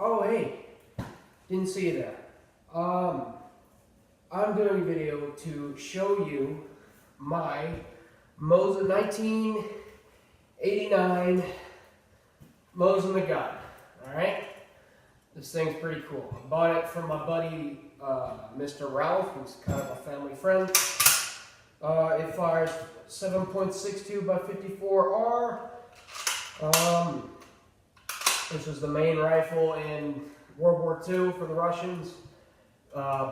Oh, hey, didn't see that. I'm doing a video to show you my Mosin 1989 Mosin nagant. Alright? This thing's pretty cool. I bought it from my buddy, Mr. Ralph, who's kind of a family friend. It fires 7.62 by 54R. This was the main rifle in World War II for the Russians.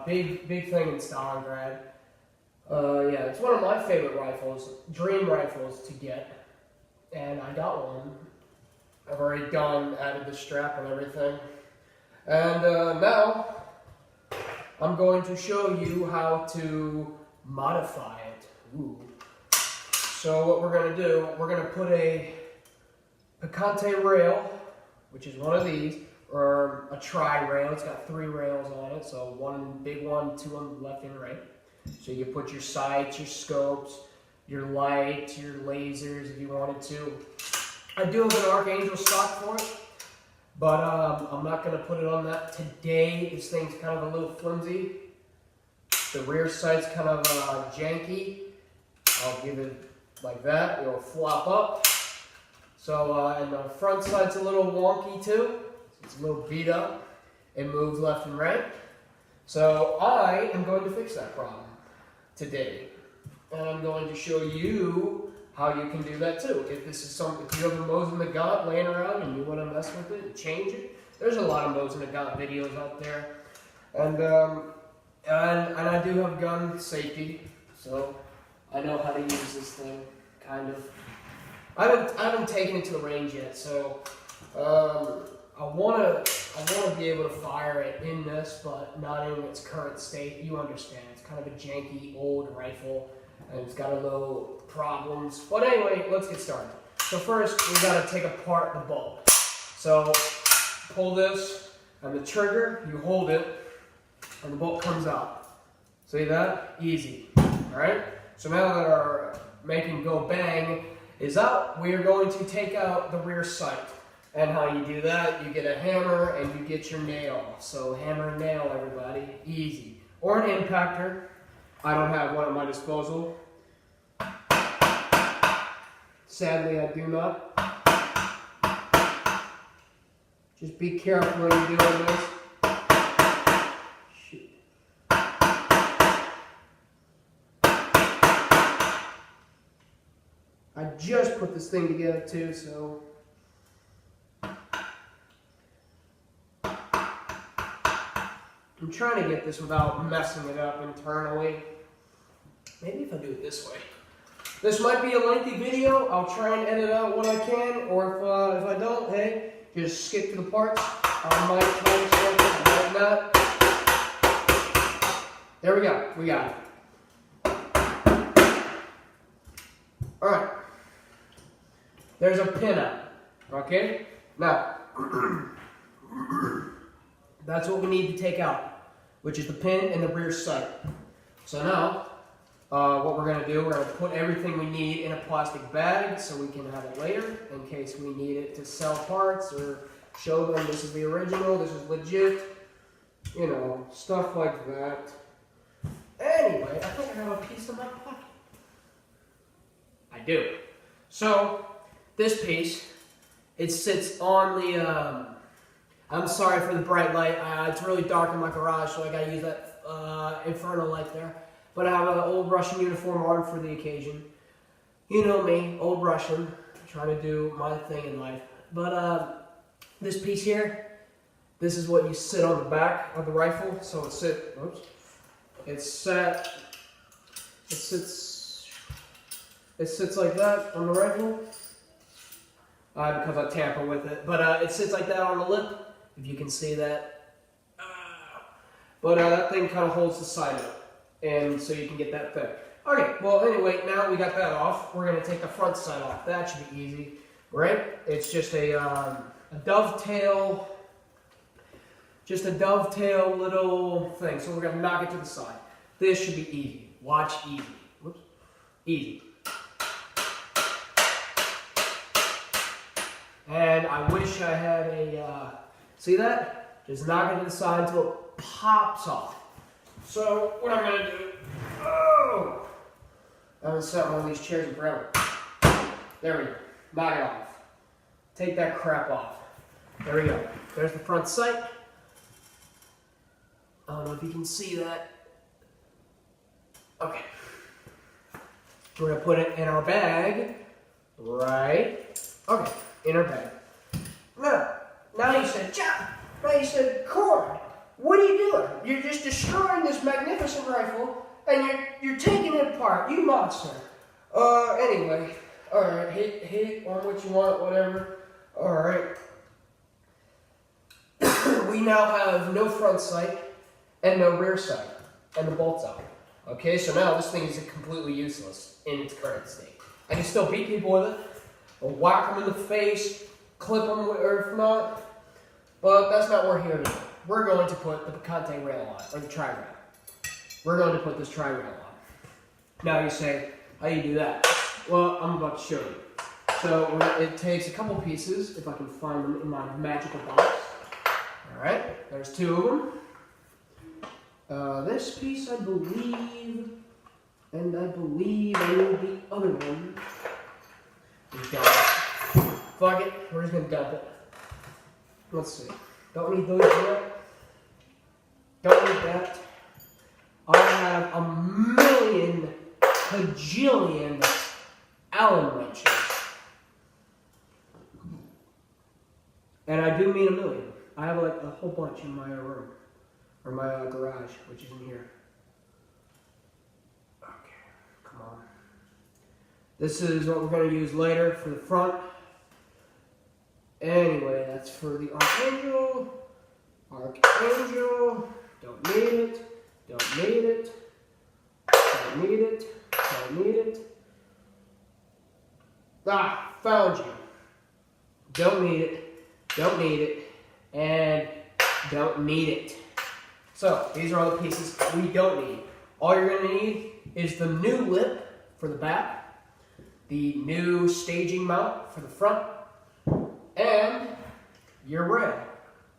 Big thing in Stalingrad. Yeah, it's one of my favorite rifles, dream rifles to get. And I got one. I've already added the strap and everything. And now, I'm going to show you how to modify it. Ooh. So what we're going to do, we're going to put a picante rail, which is one of these, or a tri-rail. It's got 3 rails on it, so one big one, 2 on the left and right. So you can put your sights, your scopes, your lights, your lasers if you wanted to. I do have an Archangel stock for it, but I'm not going to put it on that today. This thing's kind of a little flimsy. The rear sight's kind of janky. I'll give it like that. It'll flop up. So, and the front sight's a little wonky too. It's a little beat up. It moves left and right. So I am going to fix that problem today. And I'm going to show you how you can do that too. If this is something, if you have a Mosin nagant laying around and you want to mess with it and change it, there's a lot of Mosin nagant videos out there. And I do have gun safety, so I know how to use this thing, kind of. I haven't taken it to the range yet, so I wanna be able to fire it in this, but not in its current state. You understand? It's kind of a janky old rifle, and it's got a little problems. But anyway, let's get started. So first, we gotta take apart the bolt. So pull this, and the trigger, you hold it, and the bolt comes out. See that? Easy. All right. So now that our making go bang is out, we are going to take out the rear sight. And how you do that, you get a hammer and you get your nail. So hammer and nail, everybody, easy. Or an impactor. I don't have one at my disposal. Sadly, I do not. Just be careful when you're doing this. Shoot. I just put this thing together too, so. I'm trying to get this without messing it up internally. Maybe if I do it this way. This might be a lengthy video. I'll try and edit out what I can, or if I don't, hey, just skip to the parts. I might try to start it like that. There we go. We got it. All right. There's a pin out. Okay. Now. That's what we need to take out, which is the pin and the rear sight. So now, what we're going to do, we're going to put everything we need in a plastic bag so we can have it later in case we need it to sell parts or show them this is the original, this is legit, you know, stuff like that. Anyway, I think I have a piece in my pocket. I do. So, this piece, it sits on the, I'm sorry for the bright light. It's really dark in my garage, so I gotta use that inferno light there. But I have an old Russian uniform on for the occasion. You know me, old Russian, trying to do my thing in life. But this piece here, this is what you sit on the back of the rifle. So it sits like that on the rifle. Because I tamper with it, but it sits like that on the lip. If you can see that. But that thing kind of holds the sight up. And so you can get that thing. Okay, well anyway, now we got that off. We're going to take the front sight off. That should be easy, right? It's just a dovetail little thing. So we're going to knock it to the side. This should be easy. Watch, easy. Whoops. Easy. And I wish I had See that? Just knock it to the side until it pops off. So what I'm gonna do, I'm gonna set one of these chairs and grab it. There we go. Knock it off. Take that crap off. There we go. There's the front sight. I don't know if you can see that. Okay. We're gonna put it in our bag. Right. Okay, in our bag. Now you said, Jeff, now you said, Cord, what are you doing? You're just destroying this magnificent rifle, and you're taking it apart, you monster. Anyway, alright, hit it on what you want, whatever. Alright. We now have no front sight, and no rear sight, and the bolt's out. Okay, so now this thing is completely useless in its current state. I can still beat people with it, or whack them in the face, clip them, or if not, but that's not what we're here to do. We're going to put the Picante rail on, or the tri-rail. We're going to put this tri-rail on. Now you say, how do you do that? Well, I'm about to show you. So it takes a couple pieces, if I can find them in my magical box. Alright, there's two of them. This piece, I believe, and I believe I need the other one. We got it. Fuck it, we're just gonna dump it. Let's see. Don't need those yet. Don't need that. I have a million, kajillion Allen wrenches. And I do mean a million. I have like a whole bunch in my room. Or my garage, which is in here. Okay, come on. This is what we're going to use later for the front. Anyway, that's for the Archangel. Archangel. Don't need it. Don't need it. Don't need it. Don't need it. Ah, found you. Don't need it. Don't need it. And don't need it. So, these are all the pieces we don't need. All you're going to need is the new lip for the back, the new staging mount for the front, and your rail,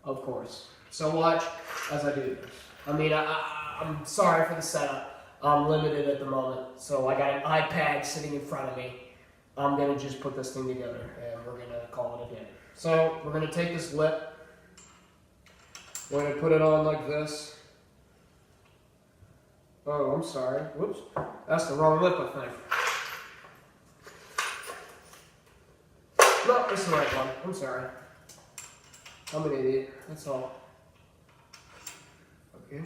of course. So watch as I do this. I mean, I'm sorry for the setup. I'm limited at the moment, so I got an iPad sitting in front of me. I'm going to just put this thing together, and we're going to call it a day. So, we're going to take this lip. We're going to put it on like this. Oh, I'm sorry. Whoops. That's the wrong lip, I think. No, this is the right one. I'm sorry. I'm an idiot. That's all. Okay.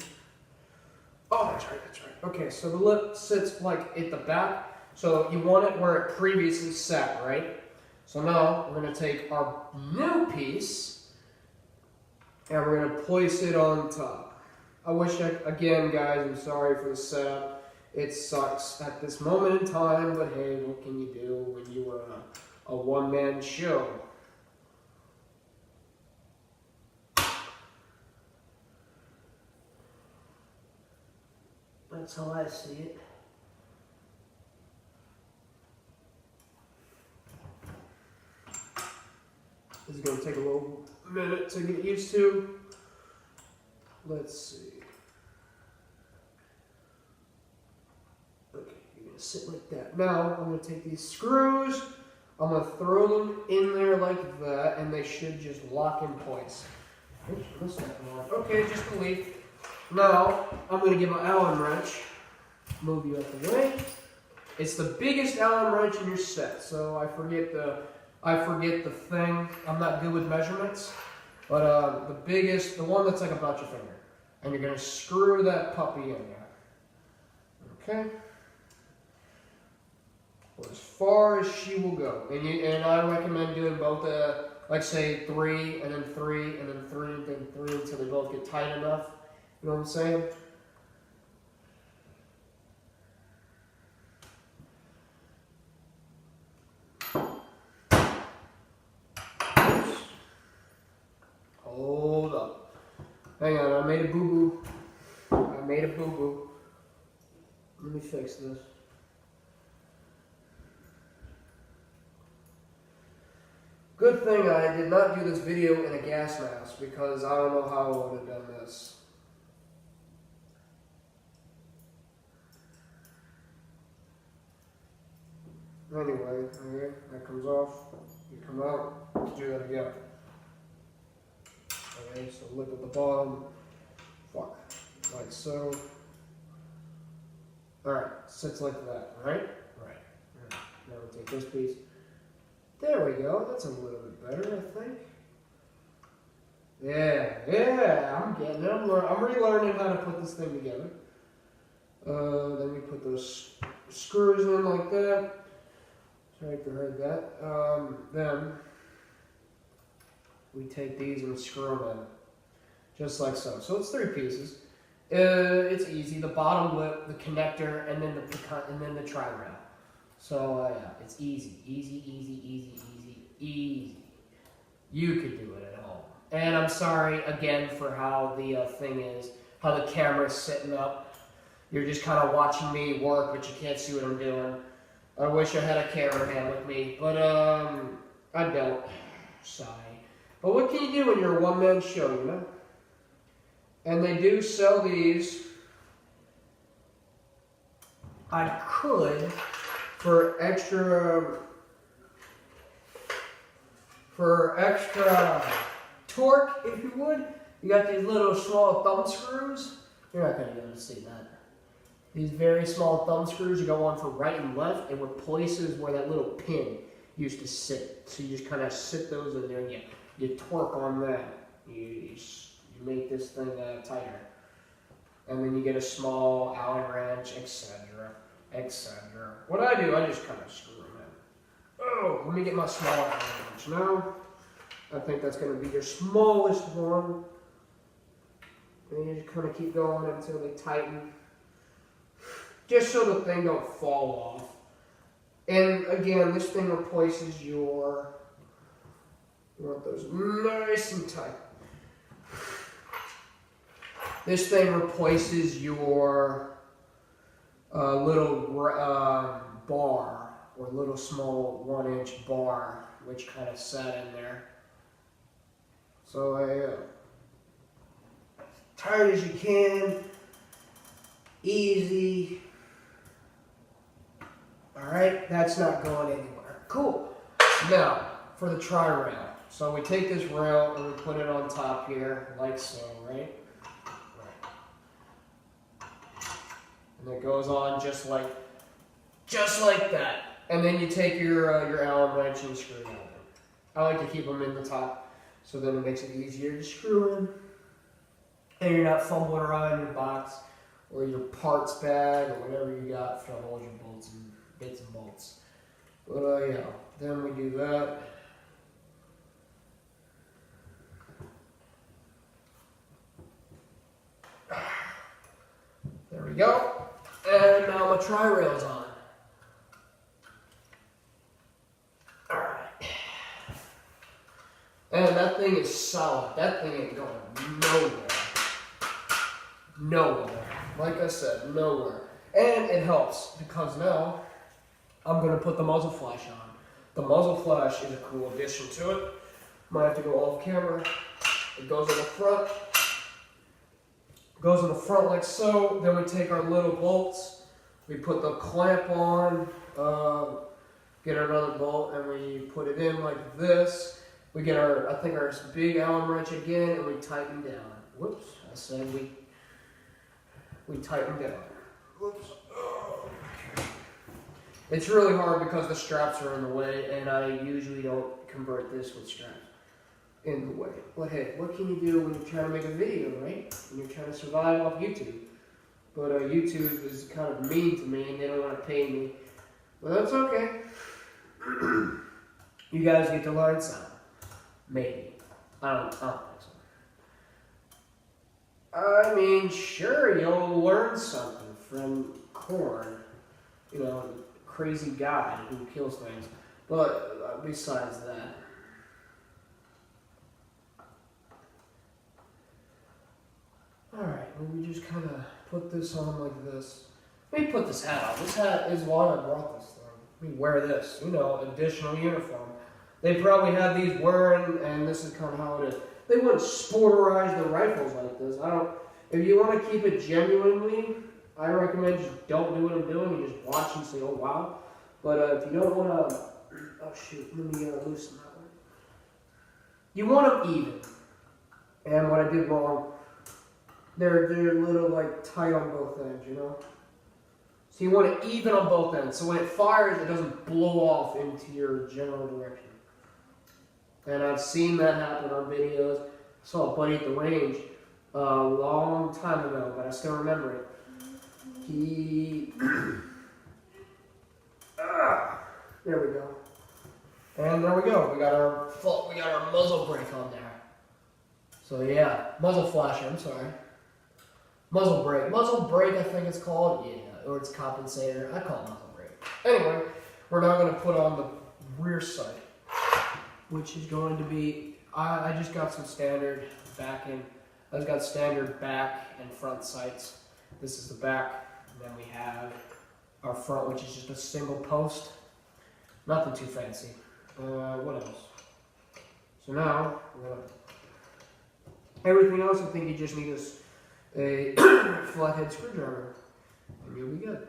Oh, that's right, that's right. Okay, so the lip sits like at the back. So you want it where it previously sat, right? So now we're going to take our new piece and we're going to place it on top. I wish again, guys, I'm sorry for the setup. It sucks at this moment in time, but hey, what can you do when you are a one-man show? That's how I see it. This is going to take a little minute to get used to. Let's see. Okay, you're going to sit like that. Now, I'm going to take these screws, I'm going to throw them in there like that, and they should just lock in place. Oops, okay, just delete. Now, I'm going to get my Allen wrench. Move you out of the way. It's the biggest Allen wrench in your set, so I forget the thing. I'm not good with measurements, but the one that's like about your finger. And you're going to screw that puppy in there. Okay? Well, as far as she will go. And I recommend doing both, like say 3, and then 3, and then 3, and then 3 until they both get tight enough. You know what I'm saying? Hold up. Hang on, I made a boo-boo. I made a boo-boo. Let me fix this. Good. Good thing I did not do this video in a gas mask because I don't know how I would have done this. Anyway, okay, that comes off. You come out. Let's do that again. Okay, so look at the bottom. Fuck. Like so. Alright, sits like that, right? Right. Now we take this piece. There we go. That's a little bit better, I think. Yeah, I'm getting it. I'm relearning how to put this thing together. Then we put those screws in like that. Sorry if you heard that. Then we take these and screw them in, just like so. So it's 3 pieces. It's easy. The bottom lip, the connector, and then the tri-rail. So yeah, it's easy. You could do it at home. And I'm sorry again for how the thing is, how the camera's sitting up. You're just kind of watching me work, but you can't see what I'm doing. I wish I had a cameraman with me, but I don't. Sigh. But what can you do when you're a one-man show, you know? And they do sell these. I could, for extra torque, if you would. You got these little small thumb screws. You're not going to be able to see that. These very small thumb screws, you go on for right and left, and replaces where that little pin used to sit. So you just kind of sit those in there, and you torque on that. You make this thing tighter. And then you get a small Allen wrench, etc., etc. What I do, I just kind of screw them in. Oh, let me get my small Allen wrench now. I think that's going to be your smallest one. And you just kind of keep going until they tighten. Just so the thing don't fall off. And again, this thing replaces your, you want those nice and tight. This thing replaces your little bar, or little small 1-inch bar, which kind of sat in there. So tight as you can, easy. Alright, that's not going anywhere. Cool. Now, for the tri-rail. So we take this rail and we put it on top here, like so, right? And it goes on just like that. And then you take your Allen wrench and screw it in. I like to keep them in the top, so then it makes it easier to screw in. And you're not fumbling around in your box or your parts bag or whatever you got to hold your bolts and bits and bolts. But yeah, then we do that. There we go. And now my tri-rail's on. Alright. And that thing is solid. That thing ain't going nowhere. Nowhere. Like I said, nowhere. And it helps because now I'm going to put the muzzle flash on. The muzzle flash is a cool addition to it. Might have to go off camera. It goes in the front. Goes in the front like so. Then we take our little bolts. We put the clamp on. Get another bolt and we put it in like this. We get our big Allen wrench again and we tighten down. Whoops, I said we tighten down. Whoops. It's really hard because the straps are in the way and I usually don't convert this with straps in the way. But hey, what can you do when you're trying to make a video, right? When you're trying to survive off YouTube. But YouTube is kind of mean to me and they don't want to pay me. But that's okay. You guys get to learn something. Maybe. I don't think so. I mean, sure, you'll learn something from Corn. You know, crazy guy who kills things. But besides that. Alright, well, we just kind of put this on like this. Let me put this hat on. This hat is why I brought this thing. Let me wear this, you know, additional uniform. They probably have these wearing, and this is kind of how it is. They wouldn't sporterize their rifles like this. If you want to keep it genuinely, I recommend just don't do what I'm doing. You just watch and say, oh wow. But if you don't want to, oh shoot, let me loosen that one. You want them even. And what I did wrong, they're a little like tight on both ends, you know? So you want it even on both ends. So when it fires, it doesn't blow off into your general direction. And I've seen that happen on videos. I saw a buddy at the range a long time ago, but I still remember it. There we go. And there we go. We got our muzzle brake on there. So yeah, muzzle flasher, I'm sorry. Muzzle brake. Muzzle brake, I think it's called. Yeah, or it's compensator. I call it muzzle brake. Anyway, we're now going to put on the rear sight, which is going to be, I just got some standard backing. I've got standard back and front sights. This is the back. And then we have our front, which is just a single post. Nothing too fancy. What else? So now, everything else, I think you just need a flathead screwdriver, and you'll be good.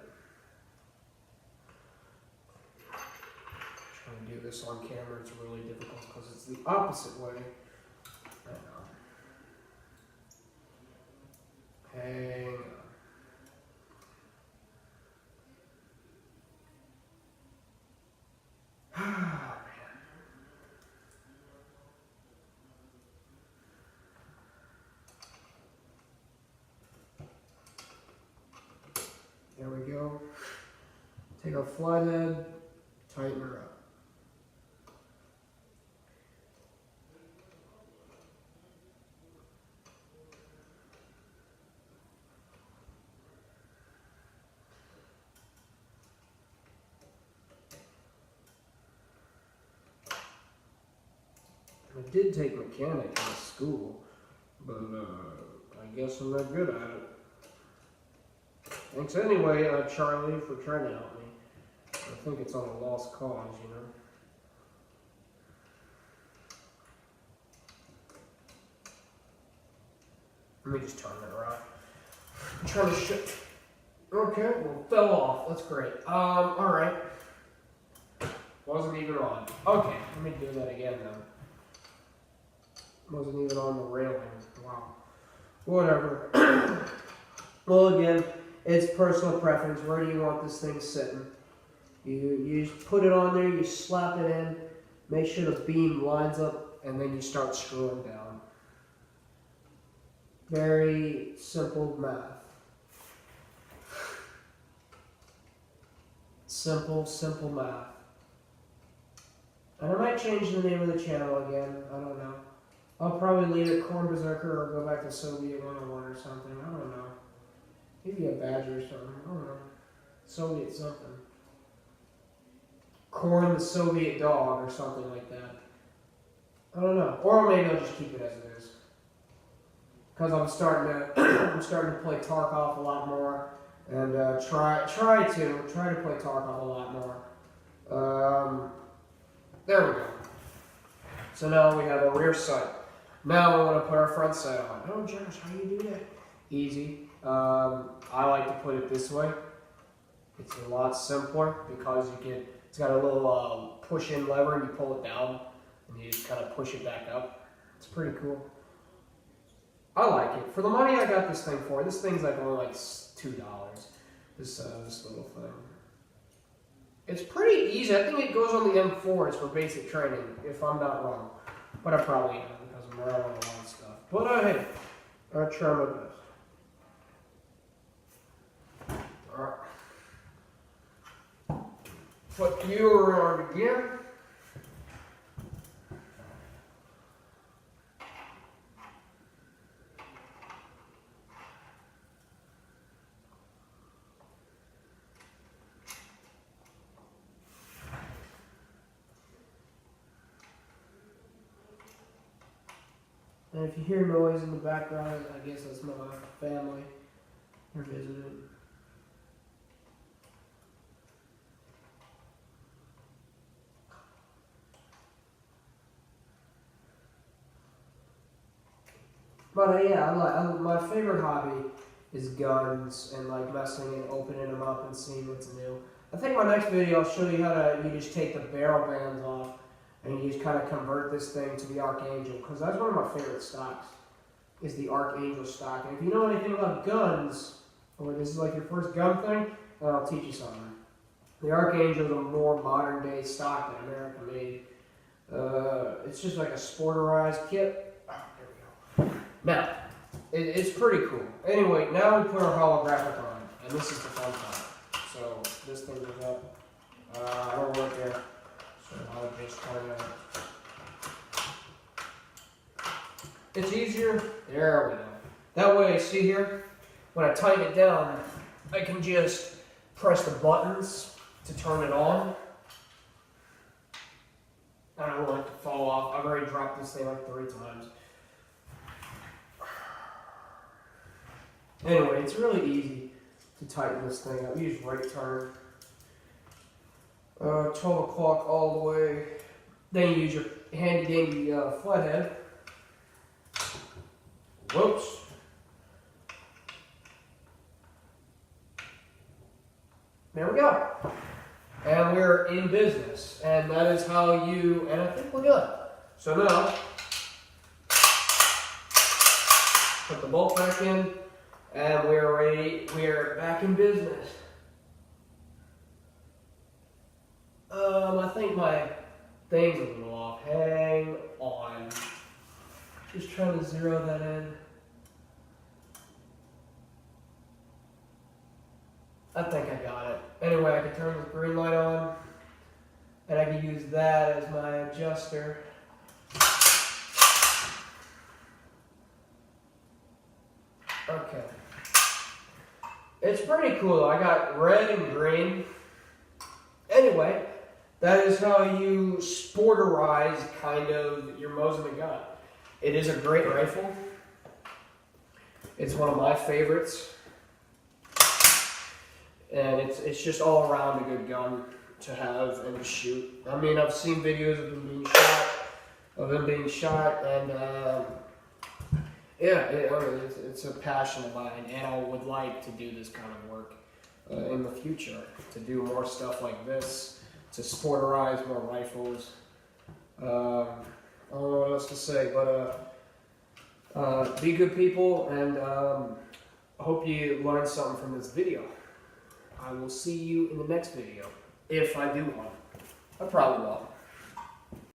Trying to do this on camera, it's really difficult because it's the opposite way. I know. Hang on. There we go. Take our flathead, tighten her up. I did take mechanic in school, but I guess I'm not good at it. Thanks anyway, Charlie, for trying to help me. I think it's on a lost cause, you know. Let me just turn it around. I'm trying to shut. Okay, well, fell off. That's great. Alright. Wasn't even on. Okay, let me do that again then. Wasn't even on the railing. Wow. Whatever. Well, again, it's personal preference. Where do you want this thing sitting? You just put it on there, you slap it in, make sure the beam lines up, and then you start screwing down. Very simple math. Simple math. And I might change the name of the channel again. I don't know. I'll probably leave it Corn Berserker or go back to Soviet 101 or something. I don't know. Maybe a badger or something. I don't know. Soviet something. Corn the Soviet dog or something like that. I don't know. Or maybe I'll just keep it as it is. Because I'm starting to play Tarkov a lot more. And try to play Tarkov a lot more. There we go. So now we have a rear sight. Now we want to put our front sight on. Oh, Josh, how do you do that? Easy. I like to put it this way. It's a lot simpler because it's got a little push-in lever and you pull it down and you just kind of push it back up. It's pretty cool. I like it. For the money I got this thing for, this thing's like only like $2. This little thing. It's pretty easy. I think it goes on the M4s for basic training, if I'm not wrong. But I probably am because I'm around a lot of stuff. But hey, I'll try my best. Alright. Put you around again. And if you hear noise in the background, I guess that's my family. They're visiting. But yeah, my favorite hobby is guns and like messing and opening them up and seeing what's new. I think my next video I'll show you how to you just take the barrel bands off and you just kind of convert this thing to the Archangel, because that's one of my favorite stocks is the Archangel stock. And if you know anything about guns, or this is like your first gun thing, then I'll teach you something. The Archangel is a more modern day stock that America made. It's just like a sporterized kit. Oh, there we go. Now, it's pretty cool. Anyway, now we put our holographic on, and this is the fun part. So this thing goes up. I don't work there, so I'll just kind of. It's easier. There we go. That way, see here, when I tighten it down, I can just press the buttons to turn it on. I don't want it to fall off. I've already dropped this thing like 3 times. Anyway, it's really easy to tighten this thing up. Use right turn. 12 o'clock all the way. Then you use your handy dandy flathead. Whoops. There we go. And we're in business. And that is how you, and I think we're good. So now, put the bolt back in, and we're ready, we're back in business. I think my thing's a little off. Hang on. Just trying to zero that in. I think I got it. Anyway, I can turn the green light on, and I can use that as my adjuster. Okay. It's pretty cool. I got red and green. Anyway, that is how you sporterize kind of your Mosin nagant. It is a great rifle. It's one of my favorites. And it's just all around a good gun to have and to shoot. I mean, I've seen videos of them being shot, and yeah, it's a passion of mine, and I would like to do this kind of work in the future, to do more stuff like this, to sporterize more rifles. I don't know what else to say, but be good people, and I hope you learned something from this video. I will see you in the next video, if I do one. I probably will.